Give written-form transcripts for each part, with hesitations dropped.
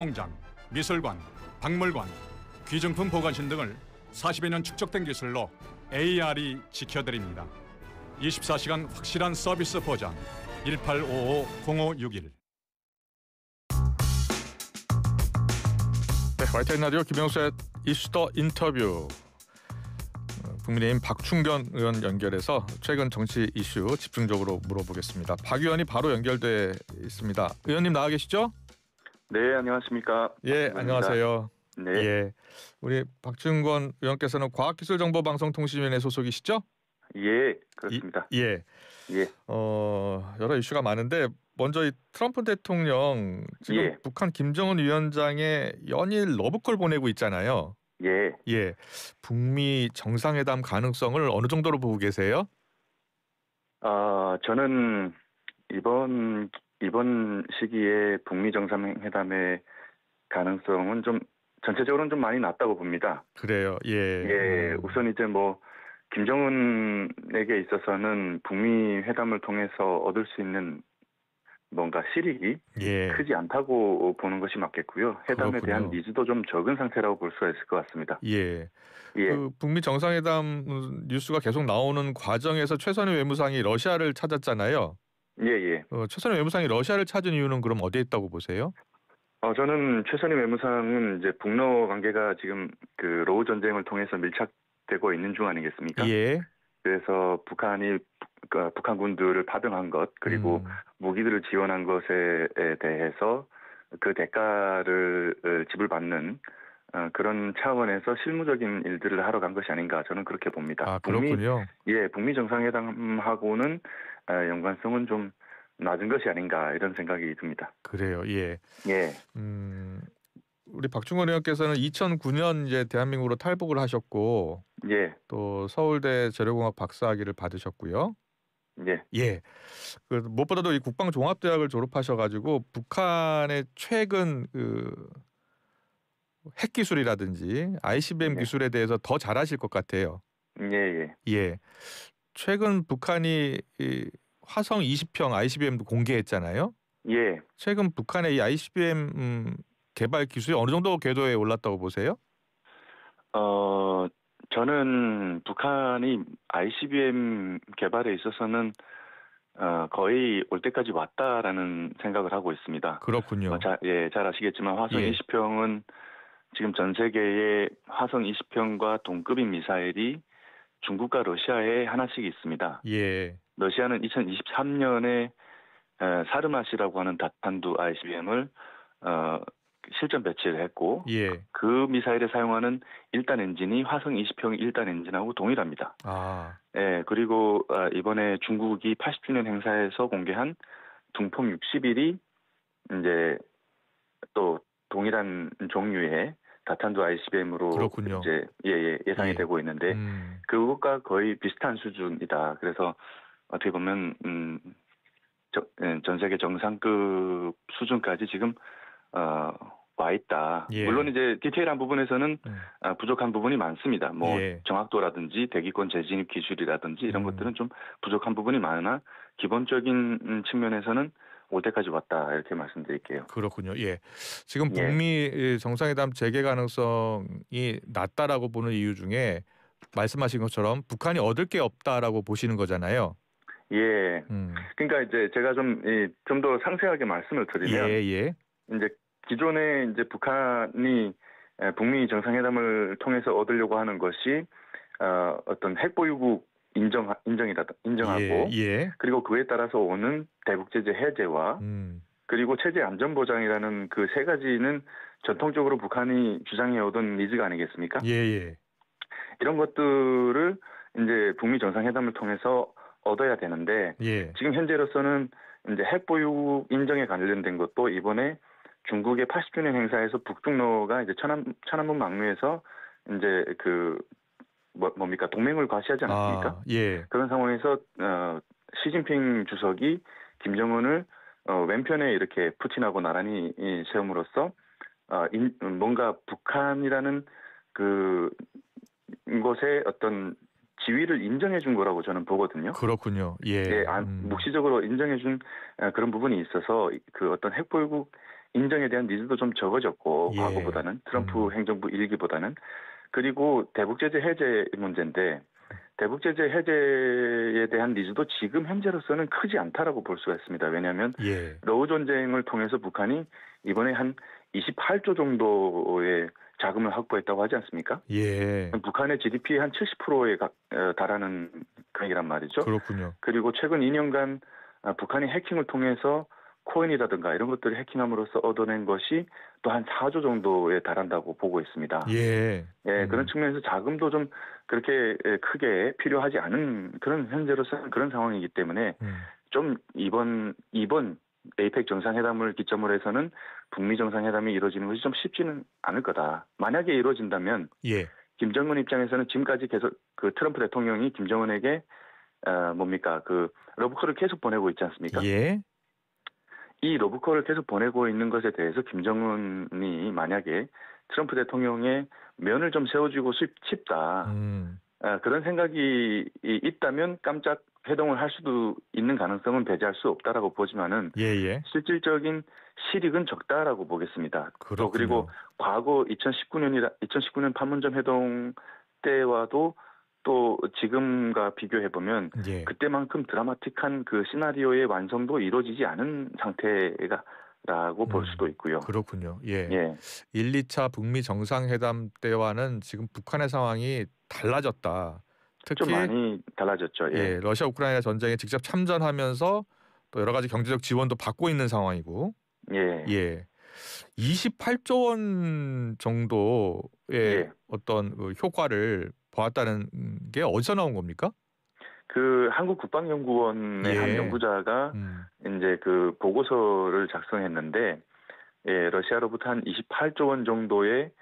공장, 미술관, 박물관, 귀중품 보관실 등을 40여 년 축적된 기술로 AR이 지켜드립니다. 24시간 확실한 서비스 보장 1855-0561. 네, YTN 라디오 김영수의 이슈 더 인터뷰. 국민의힘 박충건 의원 연결해서 최근 정치 이슈 집중적으로 물어보겠습니다. 박 의원이 바로 연결돼 있습니다. 의원님 나와 계시죠? 네, 안녕하십니까. 예, 박충건입니다. 안녕하세요. 네. 예, 우리 박충건 의원께서는 과학기술정보방송통신위원회 소속이시죠? 예, 그렇습니다. 예. 여러 이슈가 많은데 먼저 이 트럼프 대통령 지금 예. 북한 김정은 위원장의 연일 러브콜 보내고 있잖아요. 예. 예, 북미 정상회담 가능성을 어느 정도로 보고 계세요? 저는 이번 시기에 북미 정상회담의 가능성은 좀 전체적으로는 좀 많이 낮다고 봅니다. 그래요. 예. 예, 우선 이제 김정은에게 있어서는 북미 회담을 통해서 얻을 수 있는 뭔가 실익이 예. 크지 않다고 보는 것이 맞겠고요. 회담에 그렇군요. 대한 니즈도 좀 적은 상태라고 볼 수가 있을 것 같습니다. 예. 예. 그 북미 정상회담 뉴스가 계속 나오는 과정에서 최선의 외무상이 러시아를 찾았잖아요. 예. 최선의 외무상이 러시아를 찾은 이유는 그럼 어디에 있다고 보세요? 저는 최선희 외무상은 이제 북러 관계가 지금 그 러우 전쟁을 통해서 밀착되고 있는 중 아니겠습니까? 예. 그래서 북한이 북한 군들을 파병한 것 그리고 무기들을 지원한 것에 대해서 그 대가를 지불받는 그런 차원에서 실무적인 일들을 하러 간 것이 아닌가 저는 그렇게 봅니다. 아, 그렇군요. 북미 정상회담하고는 연관성은 좀 낮은 것이 아닌가 이런 생각이 듭니다. 그래요. 예. 예. 우리 박충건 의원께서는 2009년 이제 대한민국으로 탈북을 하셨고, 예. 또 서울대 재료공학 박사학위를 받으셨고요. 예. 예. 그 무엇보다도 이 국방종합대학을 졸업하셔가지고 북한의 최근 그 핵 기술이라든지 ICBM 예. 기술에 대해서 더 잘 아실 것 같아요. 예. 예. 최근 북한이 이 화성 20형 ICBM도 공개했잖아요. 예. 최근 북한의 이 ICBM 개발 기술이 어느 정도 궤도에 올랐다고 보세요? 저는 북한이 ICBM 개발에 있어서는 거의 올 때까지 왔다라는 생각을 하고 있습니다. 그렇군요. 잘 아시겠지만 화성 예. 20형은 지금 전 세계에 화성 20형과 동급인 미사일이 중국과 러시아에 하나씩 있습니다. 예. 러시아는 2023년에 사르마시라고 하는 다탄두 ICBM을 실전 배치를 했고 예. 그 미사일에 사용하는 1단 엔진이 화성 20형 1단 엔진하고 동일합니다. 아. 예, 그리고 이번에 중국이 80주년 행사에서 공개한 둥폼 61이 이제 또 동일한 종류의 다탄두 ICBM으로 그렇군요. 이제 예상이 되고 있는데 그것과 거의 비슷한 수준이다. 그래서 어떻게 보면 전 세계 정상급 수준까지 지금 와 있다. 예. 물론 이제 디테일한 부분에서는 부족한 부분이 많습니다. 예. 정확도라든지 대기권 재진입 기술이라든지 이런 것들은 좀 부족한 부분이 많으나 기본적인 측면에서는 올 때까지 왔다 이렇게 말씀드릴게요. 그렇군요. 예. 지금 북미 정상회담 재개 가능성이 낮다라고 보는 이유 중에 말씀하신 것처럼 북한이 얻을 게 없다라고 보시는 거잖아요. 예. 그러니까 이제 제가 좀 더 상세하게 말씀을 드리면 예. 이제 기존에 이제 북한이 북미 정상회담을 통해서 얻으려고 하는 것이 어떤 핵보유국 인정하고 예. 그리고 그에 따라서 오는 대북 제재 해제와 그리고 체제 안전 보장이라는 그 세 가지는 전통적으로 북한이 주장해 오던 니즈가 아니겠습니까? 예. 이런 것들을 이제 북미 정상회담을 통해서 얻어야 되는데 예. 지금 현재로서는 이제 핵보유국 인정에 관련된 것도 이번에 중국의 80주년 행사에서 북중러가 이제 천안문 막루에서 이제 동맹을 과시하지 않았습니까? 예. 그런 상황에서 시진핑 주석이 김정은을 왼편에 이렇게 푸틴하고 나란히 세움으로써 뭔가 북한이라는 그 곳의 어떤 지위를 인정해 준 거라고 저는 보거든요. 그렇군요. 예. 묵시적으로 인정해 준 그런 부분이 있어서 그 어떤 핵보유국 인정에 대한 니즈도 좀 적어졌고 예. 과거보다는 트럼프 행정부 일기보다는 그리고 대북 제재 해제 문제인데 대북 제재 해제에 대한 니즈도 지금 현재로서는 크지 않다라고 볼 수가 있습니다. 왜냐하면 예. 러우 전쟁을 통해서 북한이 이번에 한 28조 정도의 자금을 확보했다고 하지 않습니까? 예. 북한의 GDP의 한 70%에 달하는 금액이란 말이죠. 그렇군요. 그리고 최근 2년간 북한이 해킹을 통해서 코인이라든가 이런 것들을 해킹함으로써 얻어낸 것이 또 한 4조 정도에 달한다고 보고 있습니다. 예. 예, 그런 측면에서 자금도 좀 그렇게 크게 필요하지 않은 그런 현재로서는 그런 상황이기 때문에 좀 이번 에이펙 정상회담을 기점으로 해서는 북미 정상회담이 이루어지는 것이 좀 쉽지는 않을 거다. 만약에 이루어진다면 예. 김정은 입장에서는 지금까지 계속 그 트럼프 대통령이 김정은에게 그 러브콜을 계속 보내고 있지 않습니까? 예. 이 러브콜을 계속 보내고 있는 것에 대해서 김정은이 만약에 트럼프 대통령의 면을 좀 세워주고 싶다. 그런 생각이 있다면 깜짝 회동을 할 수도 있는 가능성은 배제할 수 없다라고 보지만은 예. 실질적인 실익은 적다라고 보겠습니다. 그렇군요. 또 그리고 과거 2019년 판문점 회동 때와도 또 지금과 비교해 보면 예. 그때만큼 드라마틱한 그 시나리오의 완성도 이루어지지 않은 상태라고 볼 수도 있고요. 그렇군요. 예. 예. 1, 2차 북미 정상회담 때와는 지금 북한의 상황이 달라졌다. 특히 좀 많이 달라졌죠. 예. 러시아 우크라이나 전쟁에 직접 참전하면서 또 여러 가지 경제적 지원도 받고 있는 상황이고. 예. 28조 원 정도의 예. 어떤 그 효과를 보았다는 게 어디서 나온 겁니까? 그 한국국방연구원의 한 연구자가 이제 그 보고서를 작성했는데 러시아로부터 한 28조 원 정도의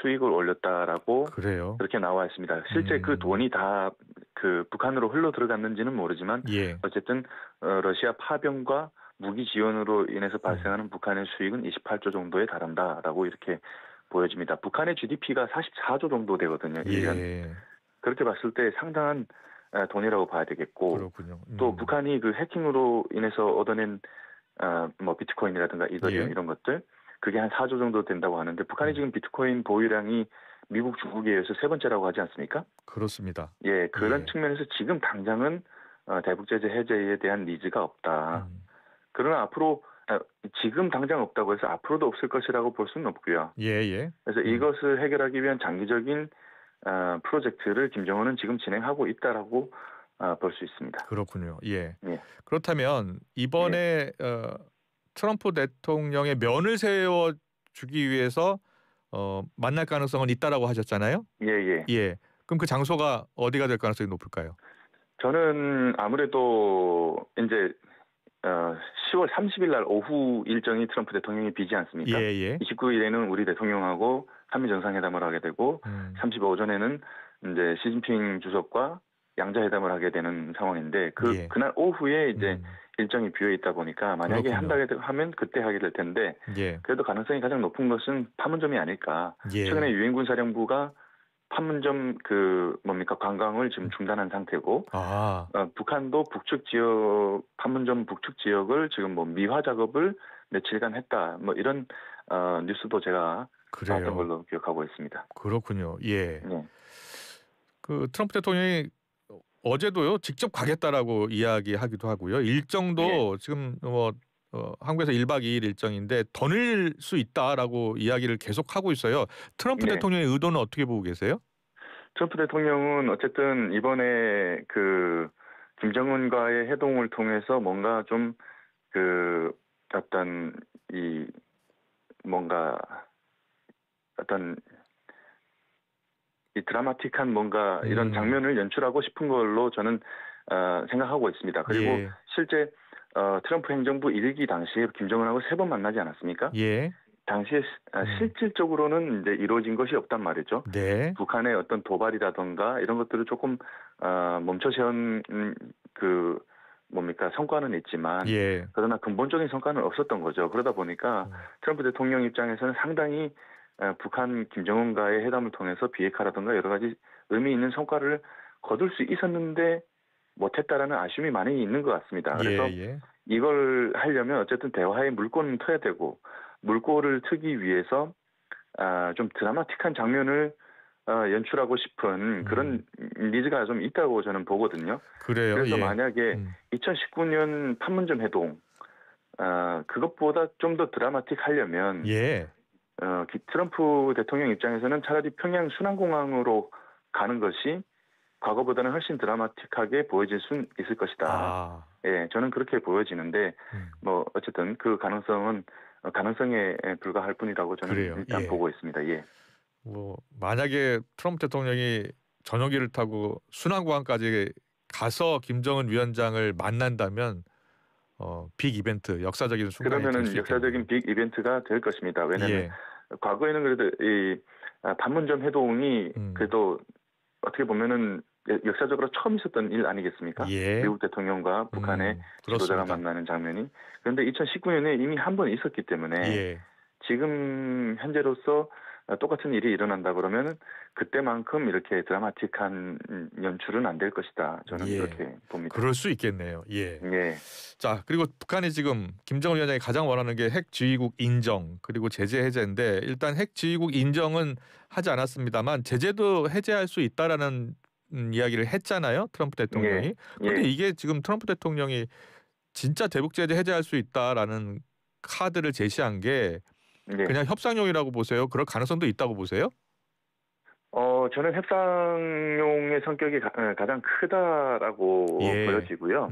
수익을 올렸다라고 그래요. 그렇게 나와 있습니다. 실제 그 돈이 다 그 북한으로 흘러 들어갔는지는 모르지만 어쨌든 러시아 파병과 무기 지원으로 인해서 발생하는 북한의 수익은 28조 정도에 달한다라고 이렇게 보여집니다. 북한의 GDP가 44조 정도 되거든요. 1년. 그렇게 봤을 때 상당한 돈이라고 봐야 되겠고 그렇군요. 또 북한이 그 해킹으로 인해서 얻어낸 비트코인이라든가 이더리움 이런 것들 그게 한 4조 정도 된다고 하는데 북한이 지금 비트코인 보유량이 미국, 중국에 의해서 세 번째라고 하지 않습니까? 그렇습니다. 예, 그런 측면에서 지금 당장은 대북 제재 해제에 대한 니즈가 없다. 그러나 앞으로 지금 당장 없다고 해서 앞으로도 없을 것이라고 볼 수는 없고요. 그래서 이것을 해결하기 위한 장기적인 프로젝트를 김정은은 지금 진행하고 있다라고 볼 수 있습니다. 그렇군요. 예. 그렇다면 이번에 트럼프 대통령의 면을 세워주기 위해서 만날 가능성은 있다라고 하셨잖아요. 예. 그럼 그 장소가 어디가 될 가능성이 높을까요? 저는 아무래도 이제 10월 30일 날 오후 일정이 트럼프 대통령이 비지 않습니까? 29일에는 우리 대통령하고 한미 정상회담을 하게 되고 30일 오전에는 이제 시진핑 주석과 양자회담을 하게 되는 상황인데 그날 오후에 이제 일정이 비어 있다 보니까 만약에 한다고 하면 그때 하게 될 텐데 그래도 가능성이 가장 높은 것은 판문점이 아닐까. 최근에 유엔군 사령부가 판문점 관광을 지금 중단한 상태고 북한도 북측 지역 판문점 북측 지역을 지금 미화 작업을 며칠간 했다. 이런 뉴스도 제가 봤던 걸로 기억하고 있습니다. 그렇군요. 그 트럼프 대통령이 어제도요 직접 가겠다라고 이야기하기도 하고요. 일정도 지금 한국에서 1박 2일 일정인데 더 늘 수 있다라고 이야기를 계속 하고 있어요. 트럼프 대통령의 의도는 어떻게 보고 계세요? 트럼프 대통령은 어쨌든 이번에 그 김정은과의 회동을 통해서 뭔가 좀 어떤 이 드라마틱한 뭔가 이런 장면을 연출하고 싶은 걸로 저는 생각하고 있습니다. 그리고 실제 트럼프 행정부 1기 당시에 김정은하고 3번 만나지 않았습니까? 당시에 실질적으로는 이제 이루어진 것이 없단 말이죠. 북한의 어떤 도발이라던가 이런 것들을 조금 멈춰세운 성과는 있지만 그러나 근본적인 성과는 없었던 거죠. 그러다 보니까 트럼프 대통령 입장에서는 상당히 북한 김정은과의 회담을 통해서 비핵화라든가 여러 가지 의미 있는 성과를 거둘 수 있었는데 못했다라는 아쉬움이 많이 있는 것 같습니다. 그래서 이걸 하려면 어쨌든 대화의 물꼬는 터야 되고 물꼬를 트기 위해서 좀 드라마틱한 장면을 연출하고 싶은 그런 니즈가 좀 있다고 저는 보거든요. 그래요. 그래서 예. 만약에 2019년 판문점 해동 그것보다 좀 더 드라마틱하려면 예. 트럼프 대통령 입장에서는 차라리 평양 순환공항으로 가는 것이 과거보다는 훨씬 드라마틱하게 보여질 수 있을 것이다. 아. 예, 저는 그렇게 보여지는데 뭐 어쨌든 그 가능성은 가능성에 불과할 뿐이라고 저는 그래요. 일단 예. 보고 있습니다. 예. 뭐 만약에 트럼프 대통령이 전용기를 타고 순환공항까지 가서 김정은 위원장을 만난다면 빅 이벤트, 역사적인 순간이 될 그러면은 수 역사적인 있겠네요. 빅 이벤트가 될 것입니다. 왜냐하면 예. 과거에는 그래도 이 판문점 해동이 음. 그래도 어떻게 보면은 역사적으로 처음 있었던 일 아니겠습니까? 예. 미국 대통령과 북한의 지도자가 그렇습니다. 만나는 장면이. 그런데 2019년에 이미 한 번 있었기 때문에 예. 지금 현재로서 똑같은 일이 일어난다 그러면 그때만큼 이렇게 드라마틱한 연출은 안 될 것이다. 저는 예. 이렇게 봅니다. 그럴 수 있겠네요. 예. 예. 자, 그리고 북한이 지금 김정은 위원장이 가장 원하는 게 핵 지휘국 인정 그리고 제재 해제인데 일단 핵 지휘국 인정은 하지 않았습니다만 제재도 해제할 수 있다라는 이야기를 했잖아요. 트럼프 대통령이. 예. 그런데 예. 이게 지금 트럼프 대통령이 진짜 대북 제재 해제할 수 있다라는 카드를 제시한 게 예. 그냥 협상용이라고 보세요? 그럴 가능성도 있다고 보세요? 저는 협상용의 성격이 가장 크다라고 예. 보여지고요.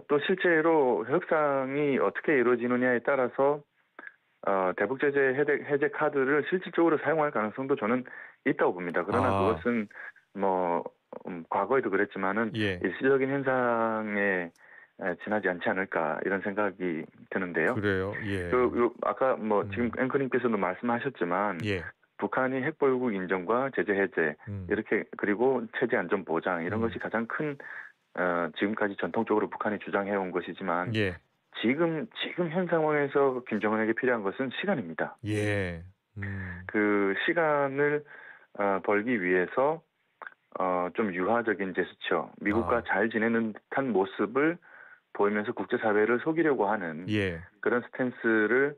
또 실제로 협상이 어떻게 이루어지느냐에 따라서 대북 제재 해제 카드를 실질적으로 사용할 가능성도 저는 있다고 봅니다. 그러나 그것은 뭐 과거에도 그랬지만은 예. 일시적인 현상에 지나지 않지 않을까 이런 생각이 드는데요. 그래요. 예. 아까 뭐 지금 앵커님께서도 말씀하셨지만 예. 북한이 핵보유국 인정과 제재 해제 이렇게 그리고 체제 안전 보장 이런 것이 가장 큰 지금까지 전통적으로 북한이 주장해온 것이지만 예. 지금 현 상황에서 김정은에게 필요한 것은 시간입니다. 예. 그 시간을 벌기 위해서 좀 유화적인 제스처, 미국과 잘 지내는 듯한 모습을 보이면서 국제사회를 속이려고 하는 예. 그런 스탠스를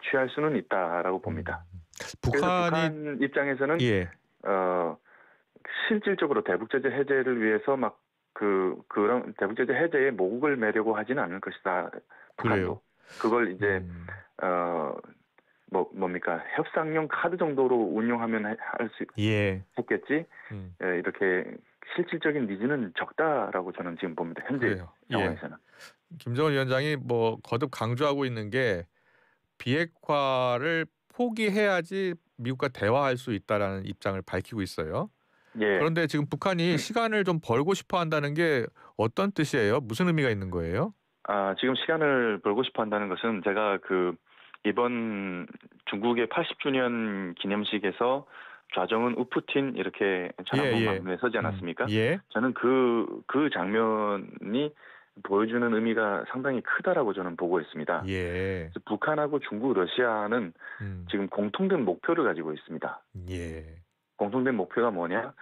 취할 수는 있다라고 봅니다. 그래서 북한 입장에서는 예. 실질적으로 대북 제재 해제를 위해서 막 그런 대북 제재 해제에 모국을 매려고 하지는 않을 것이다. 북한도. 그걸 이제 뭡니까 협상용 카드 정도로 운용하면 할 수 있겠지. 이렇게 실질적인 니즈는 적다라고 저는 지금 봅니다. 현재 그래요. 상황에서는. 김정은 위원장이 뭐 거듭 강조하고 있는 게 비핵화를 포기해야지 미국과 대화할 수 있다라는 입장을 밝히고 있어요. 예. 그런데 지금 북한이 시간을 좀 벌고 싶어 한다는 게 어떤 뜻이에요? 무슨 의미가 있는 거예요? 지금 시간을 벌고 싶어 한다는 것은 제가 이번 중국의 80주년 기념식에서 좌정은 우푸틴 이렇게 천안문에 서지 않았습니까? 저는 그 장면이 보여주는 의미가 상당히 크다라고 저는 보고 있습니다. 북한하고 중국, 러시아는 지금 공통된 목표를 가지고 있습니다. 공통된 목표가 뭐냐?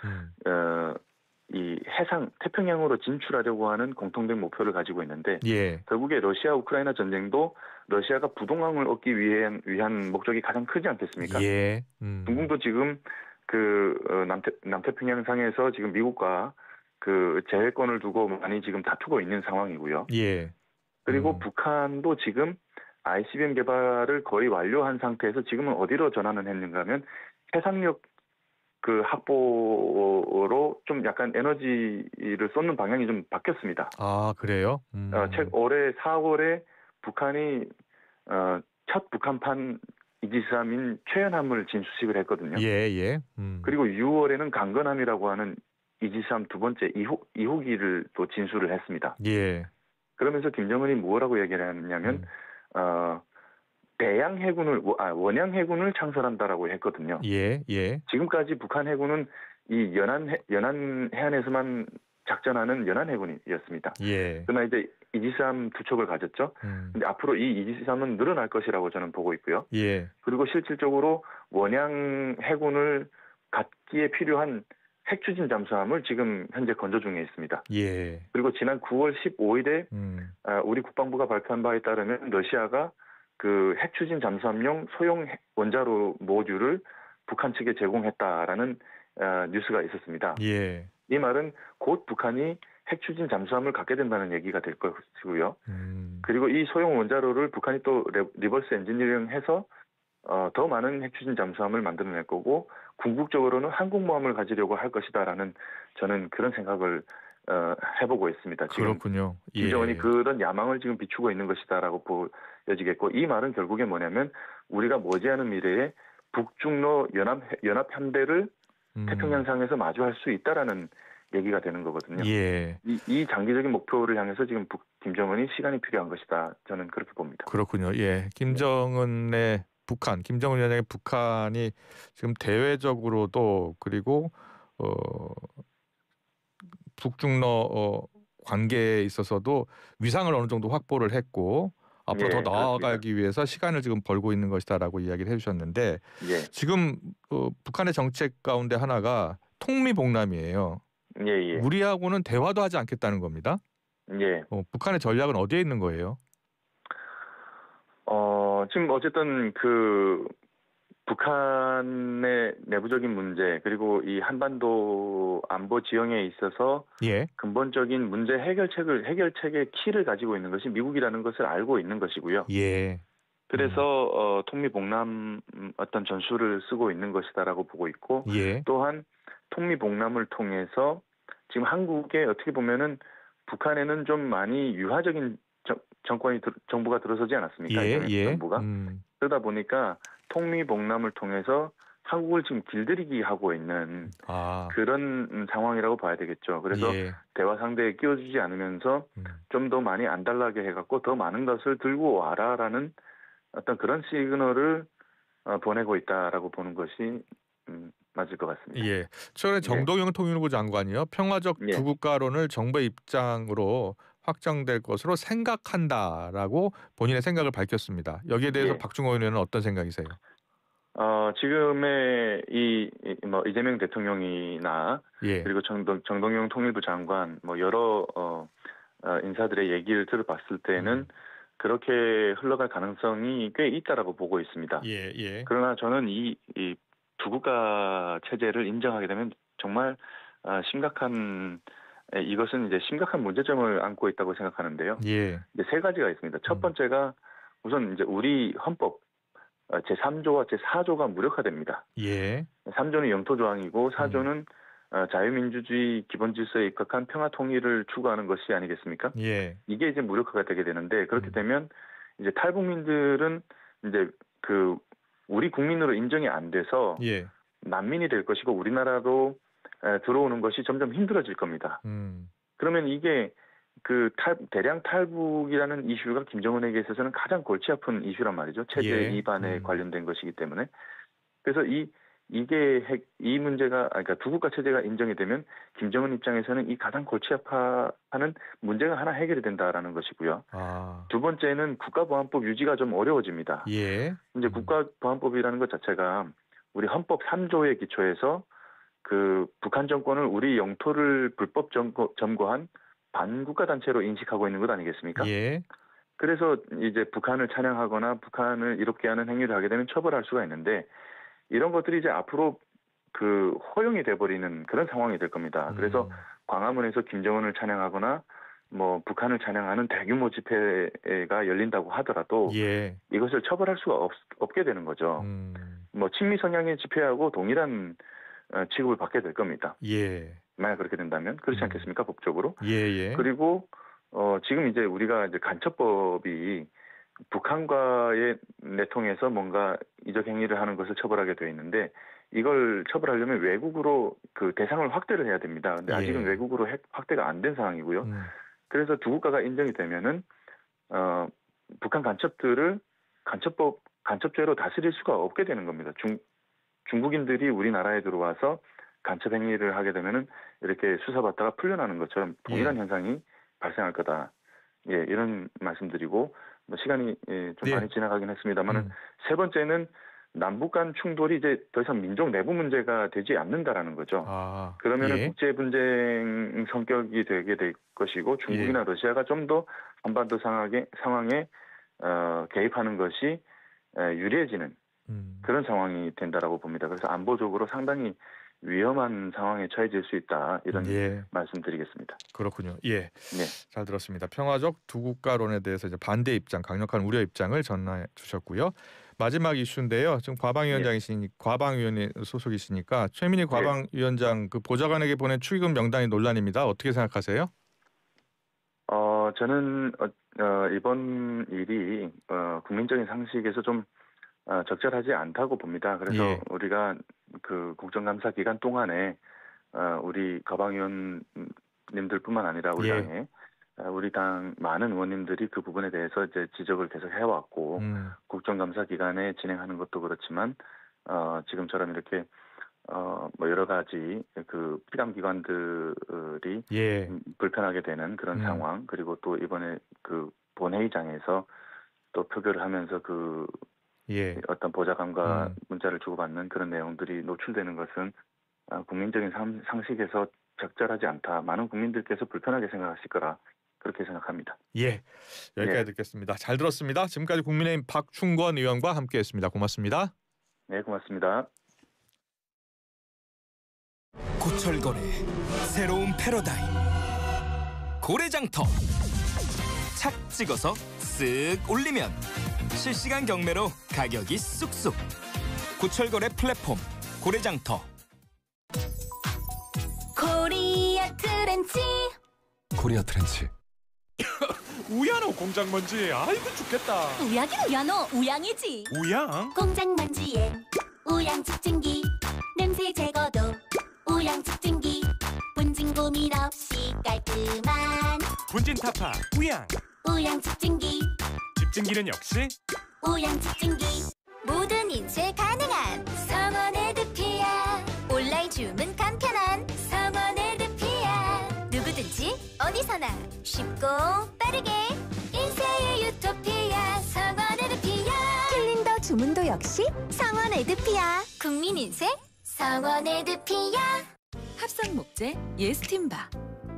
이 해상 태평양으로 진출하려고 하는 공통된 목표를 가지고 있는데 결국에 러시아 우크라이나 전쟁도 러시아가 부동항을 얻기 위한 목적이 가장 크지 않겠습니까? 중국도 지금 남태평양상에서 지금 미국과 제해권을 두고 많이 지금 다투고 있는 상황이고요. 그리고 북한도 지금 ICBM 개발을 거의 완료한 상태에서 지금은 어디로 전환을 했는가 하면 해상력 확보로 좀 약간 에너지를 쏟는 방향이 좀 바뀌었습니다. 그래요? 올해 4월에 북한이 첫 북한판 이지스함인 최연함을 진수식을 했거든요. 그리고 6월에는 강건함이라고 하는 이지스함 두 번째 2호기를 또 진수를 했습니다. 그러면서 김정은이 뭐라고 얘기를 했냐면 대양 해군을 원양 해군을 창설한다라고 했거든요. 지금까지 북한 해군은 이 연안 해안에서만 작전하는 연안 해군이었습니다. 그러나 이제 이지스함 두 척을 가졌죠. 근데 앞으로 이 이지스함은 늘어날 것이라고 저는 보고 있고요. 그리고 실질적으로 원양 해군을 갖기에 필요한 핵추진 잠수함을 지금 현재 건조 중에 있습니다. 그리고 지난 9월 15일에 우리 국방부가 발표한 바에 따르면 러시아가 그 핵 추진 잠수함용 소형 원자로 모듈을 북한 측에 제공했다라는 뉴스가 있었습니다. 예. 이 말은 곧 북한이 핵 추진 잠수함을 갖게 된다는 얘기가 될 것이고요. 그리고 이 소형 원자로를 북한이 또 리버스 엔지니어링해서 더 많은 핵 추진 잠수함을 만들어낼 거고 궁극적으로는 한국모함을 가지려고 할 것이다라는 저는 그런 생각을 해보고 있습니다. 지금 그렇군요. 예. 김정은이 그런 야망을 지금 비추고 있는 것이다라고 보여지겠고 이 말은 결국에 뭐냐면 우리가 머지않은 미래에 북중로 연합 함대를 태평양상에서 마주할 수 있다라는 얘기가 되는 거거든요. 예. 이 장기적인 목표를 향해서 지금 김정은이 시간이 필요한 것이다. 저는 그렇게 봅니다. 그렇군요. 예. 김정은의 북한, 김정은 위원장의 북한이 지금 대외적으로도 그리고 북중러 관계에 있어서도 위상을 어느 정도 확보를 했고 앞으로 더 나아가기 위해서 시간을 지금 벌고 있는 것이다라고 이야기를 해주셨는데 지금 북한의 정책 가운데 하나가 통미봉남이에요. 우리하고는 대화도 하지 않겠다는 겁니다. 북한의 전략은 어디에 있는 거예요? 지금 어쨌든 그 북한의 내부적인 문제 그리고 이 한반도 안보 지형에 있어서 근본적인 문제 해결책의 키를 가지고 있는 것이 미국이라는 것을 알고 있는 것이고요. 그래서 통미봉남 어떤 전술을 쓰고 있는 것이다라고 보고 있고 또한 통미봉남을 통해서 지금 한국에 어떻게 보면은 북한에는 좀 많이 유화적인 정부가 들어서지 않았습니까? 정부가. 그러다 보니까 통미봉남을 통해서 한국을 지금 길들이기 하고 있는 그런 상황이라고 봐야 되겠죠. 그래서 대화 상대에 끼워주지 않으면서 좀 더 많이 안달나게 해갖고 더 많은 것을 들고 와라라는 어떤 그런 시그널을 보내고 있다라고 보는 것이 맞을 것 같습니다. 최근에 정동영 통일부 장관이요. 평화적 두 국가론을 정부의 입장으로 확정될 것으로 생각한다라고 본인의 생각을 밝혔습니다. 여기에 대해서 박중호 의원은 어떤 생각이세요? 지금의 이재명 대통령이나 그리고 정동영 통일부 장관 여러 인사들의 얘기를 들어봤을 때는 그렇게 흘러갈 가능성이 꽤 있다라고 보고 있습니다. 그러나 저는 이 두 국가 체제를 인정하게 되면 정말 이것은 이제 심각한 문제점을 안고 있다고 생각하는데요. 이제 세 가지가 있습니다. 첫 번째가 우선 이제 우리 헌법 제3조와 제4조가 무력화됩니다. 3조는 영토 조항이고 4조는 자유민주주의 기본 질서에 입각한 평화 통일을 추구하는 것이 아니겠습니까? 이게 이제 무력화가 되게 되는데 그렇게 되면 이제 탈북민들은 이제 그 우리 국민으로 인정이 안 돼서 난민이 될 것이고 우리나라로 들어오는 것이 점점 힘들어질 겁니다. 그러면 이게 그 대량 탈북이라는 이슈가 김정은에게 있어서는 가장 골치 아픈 이슈란 말이죠. 체제 이반에 관련된 것이기 때문에. 그래서 이 문제가 그러니까 두 국가 체제가 인정이 되면 김정은 입장에서는 이 가장 골치 아파하는 문제가 하나 해결이 된다라는 것이고요. 두 번째는 국가보안법 유지가 좀 어려워집니다. 이제 국가보안법이라는 것 자체가 우리 헌법 3조에 기초해서 그 북한 정권을 우리 영토를 불법 점거한 반국가 단체로 인식하고 있는 것 아니겠습니까? 그래서 이제 북한을 찬양하거나 북한을 이롭게 하는 행위를 하게 되면 처벌할 수가 있는데 이런 것들이 이제 앞으로 그 허용이 돼버리는 그런 상황이 될 겁니다. 그래서 광화문에서 김정은을 찬양하거나 북한을 찬양하는 대규모 집회가 열린다고 하더라도 이것을 처벌할 수가 없게 되는 거죠. 친미 성향의 집회하고 동일한 취급을 받게 될 겁니다. 만약 그렇게 된다면 그렇지 않겠습니까? 법적으로. 그리고 지금 이제 우리가 이제 간첩법이 북한과의 내통해서 뭔가 이적 행위를 하는 것을 처벌하게 되어 있는데 이걸 처벌하려면 외국으로 그 대상을 확대를 해야 됩니다. 근데 아직은 외국으로 확대가 안 된 상황이고요. 그래서 두 국가가 인정이 되면은 북한 간첩들을 간첩죄로 다스릴 수가 없게 되는 겁니다. 중국인들이 우리나라에 들어와서 간첩 행위를 하게 되면은 이렇게 수사받다가 풀려나는 것처럼 동일한 현상이 발생할 거다. 이런 말씀드리고 시간이 좀 많이 지나가긴 했습니다만은 세 번째는 남북 간 충돌이 이제 더 이상 민족 내부 문제가 되지 않는다라는 거죠. 그러면은 국제 분쟁 성격이 되게 될 것이고 중국이나 러시아가 좀 더 한반도 상황에 개입하는 것이 유리해지는 그런 상황이 된다라고 봅니다. 그래서 안보적으로 상당히 위험한 상황에 처해질 수 있다 이런 말씀드리겠습니다. 그렇군요. 예, 네. 잘 들었습니다. 평화적 두 국가론에 대해서 이제 반대 입장, 강력한 우려 입장을 전해 주셨고요. 마지막 이슈인데요. 지금 과방위원회 소속이시니까 최민희 과방위원장 그 보좌관에게 보낸 축의금 명단이 논란입니다. 어떻게 생각하세요? 저는 이번 일이 국민적인 상식에서 좀 적절하지 않다고 봅니다. 그래서 우리가 그 국정감사 기간 동안에 우리 과방위원님들뿐만 아니라 우리 당 많은 의원님들이 그 부분에 대해서 이제 지적을 계속 해왔고 국정감사 기간에 진행하는 것도 그렇지만 지금처럼 이렇게 뭐 여러 가지 그 피감기관들이 불편하게 되는 그런 상황, 그리고 또 이번에 그 본회의장에서 또 표결을 하면서 그 어떤 보좌관과 문자를 주고받는 그런 내용들이 노출되는 것은 국민적인 상식에서 적절하지 않다. 많은 국민들께서 불편하게 생각하실 거라 그렇게 생각합니다. 여기까지 듣겠습니다. 잘 들었습니다. 지금까지 국민의힘 박충권 의원과 함께했습니다. 고맙습니다. 네, 고맙습니다. 고철거래 새로운 패러다임 고래장터 착 찍어서 쓱 올리면 실시간 경매로 가격이 쑥쑥 고철거래 플랫폼 고래장터 코리아 트렌치 우야노 공장 먼지 아이고 죽겠다. 우야긴 우야노 우양이지. 우양? 공장 먼지에 우양 집진기 냄새 제거도 우양 집진기 분진 고민 없이 깔끔한 분진 타파 우양. 우양 집진기 집진기는 역시 우양 집진기 모든 인쇄 가능한 성원 에드피아 온라인 주문 간편한 성원 에드피아 누구든지 어디서나 쉽고 빠르게 인쇄의 유토피아 성원 에드피아 캘린더 주문도 역시 성원 에드피아 국민 인쇄 성원 에드피아 합성 목재 예스팀바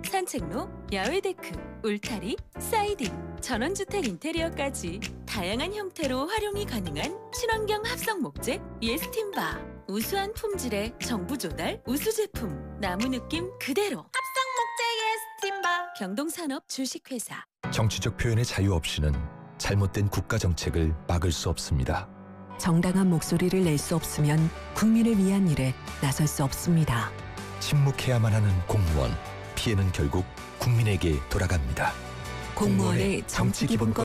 산책로, 야외 데크, 울타리, 사이딩, 전원주택 인테리어까지 다양한 형태로 활용이 가능한 친환경 합성 목재 예스팀바 우수한 품질의 정부 조달 우수 제품 나무 느낌 그대로 합성 목재 예스팀바 경동산업 주식회사 정치적 표현의 자유 없이는 잘못된 국가 정책을 막을 수 없습니다. 정당한 목소리를 낼 수 없으면 국민을 위한 일에 나설 수 없습니다. 침묵해야만 하는 공무원 피해는 결국 국민에게 돌아갑니다. 공무원의 정치기본권